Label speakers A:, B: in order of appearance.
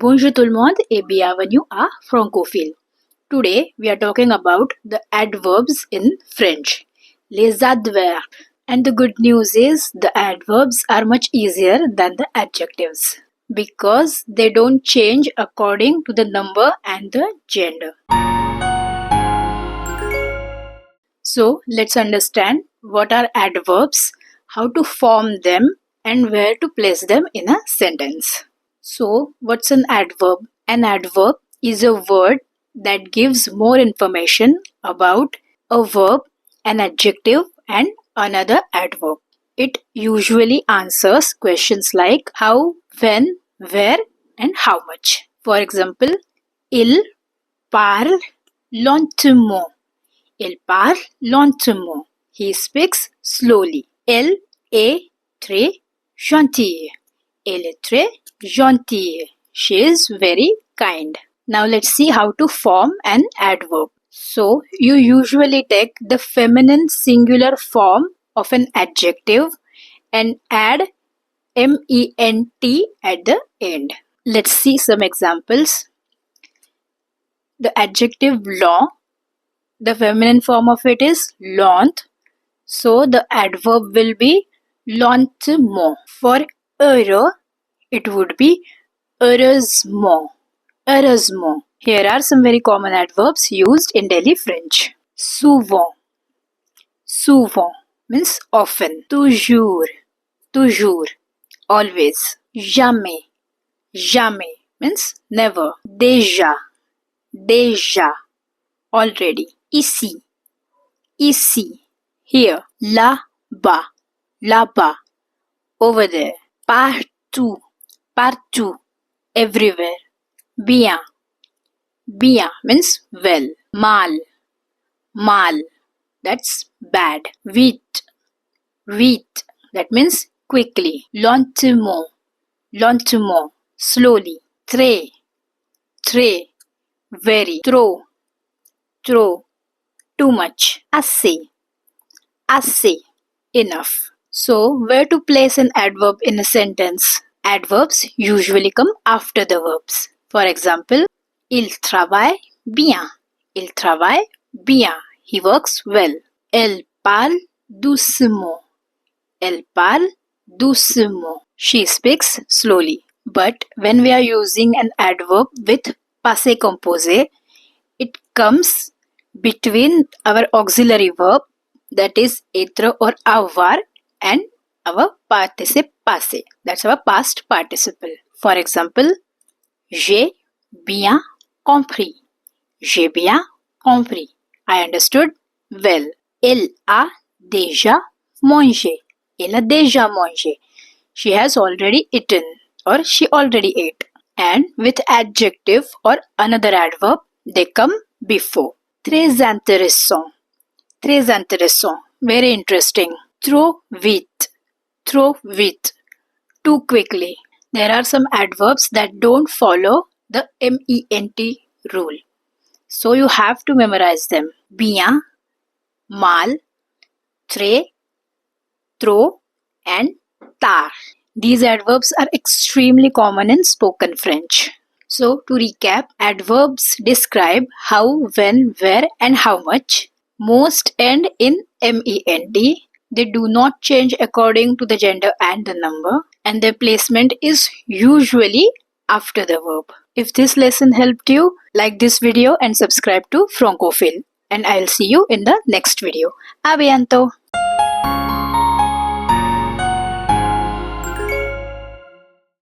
A: Bonjour tout le monde et bienvenue à Francophile. Today we are talking about the adverbs in French, les adverbes. And the good news is the adverbs are much easier than the adjectives because they don't change according to the number and the gender. So let's understand what are adverbs, how to form them and where to place them in a sentence. So, what's an adverb? An adverb is a word that gives more information about a verb, an adjective, and another adverb. It usually answers questions like how, when, where, and how much. For example, il parle lentement. Il parle lentement. He speaks slowly. Elle est très gentille. Elle est très gentille. She is very kind. Now let's see how to form an adverb. So you usually take the feminine singular form of an adjective and add ment at the end. Let's see some examples. The adjective long, the feminine form of it is lente. So the adverb will be lentement. For heureux, it would be heureusement. Heureusement. Here are some very common adverbs used in daily French. Souvent. Souvent means often. Toujours. Toujours. Always. Jamais. Jamais means never. Déjà. Déjà. Already. Ici. Ici. Here. Là-bas. Là-bas. Over there. Partout. Partout. Everywhere. Bien. Bien means well. Mal. Mal. That's bad. Vite. Vite. That means quickly. Lentement. Lentement. Slowly. Très. Très. Very. Trop. Trop. Too much. Assez. Assez. Enough. So, where to place an adverb in a sentence? Adverbs usually come after the verbs. For example, il travaille bien. Il travaille bien. He works well. Elle parle doucement. Elle parle doucement. She speaks slowly. But when we are using an adverb with passé composé, it comes between our auxiliary verb, that is être or avoir, and our participe passé. That's our past participle. For example, j'ai bien compris. J'ai bien compris. I understood well. Elle a déjà mangé. Elle a déjà mangé. She has already eaten or she already ate. And with adjective or another adverb, they come before. Très intéressant. Très intéressant. Very interesting. Trop vite. Trop vite. Too quickly. There are some adverbs that don't follow the ment rule. So you have to memorize them. Bien, mal, très, trop, and tard. These adverbs are extremely common in spoken French. So to recap, adverbs describe how, when, where, and how much. Most end in ment. They do not change according to the gender and the number, and their placement is usually after the verb. If this lesson helped you, like this video and subscribe to Francophile. And I'll see you in the next video. A bientôt!